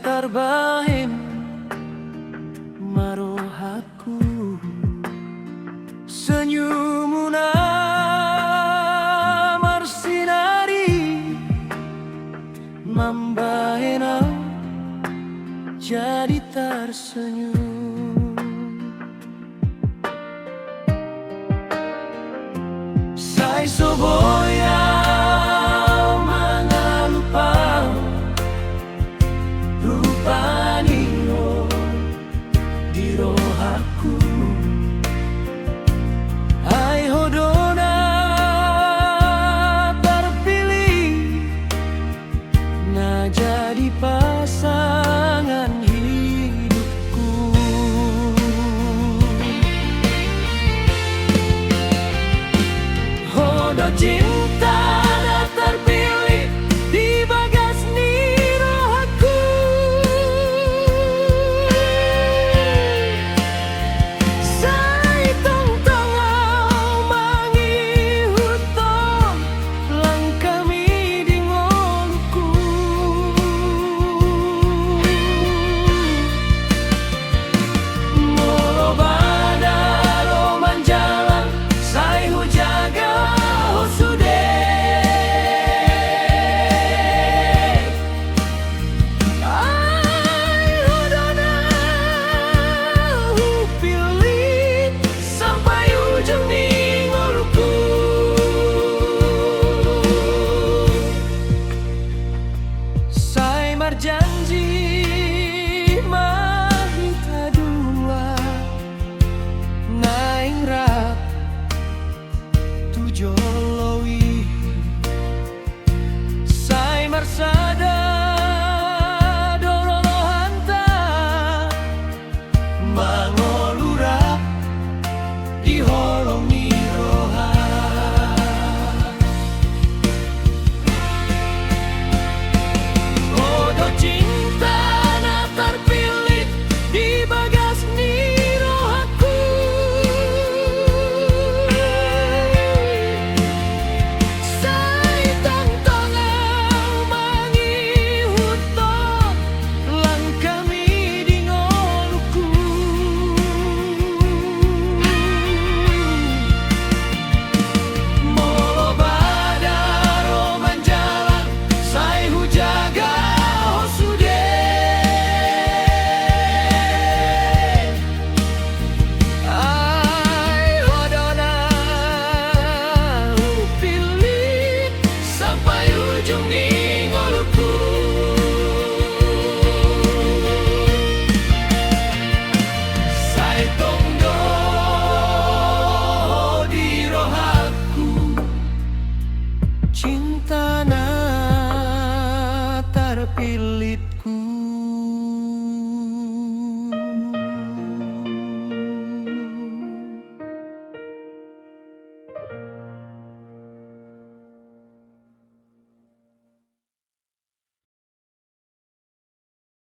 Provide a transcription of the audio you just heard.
tarbahim marohaku senyummu na marsinari mambaena jadi tersenyum. Sai soboya mangalupa rupanio di rohaku. Hai hodona terpilih na jadi pasangan hidupku. Hodo cinta na terpilih di bagas ni rohaku. Sai tong-tong au mangi hutong lang kami di ngolku. Molo badaro manjalan sai hujaga hosude. Ai hodona hupili sampai ujung di ngolku. Sai marjanji mahita dua naing rap tujolowi. Sai marsada dorolohanta mangolura di holong ni roha. Hodo cinta na terpilih di bagas ni rohaku. Sai tong-tong au mangi hutong lang kami di ngolku. Molo badaro manjalan sai hujaga hosude. Ai hodona hupili sampai ujung di ngolku. Sai tonggo di rohaku. Cinta na terpilihku.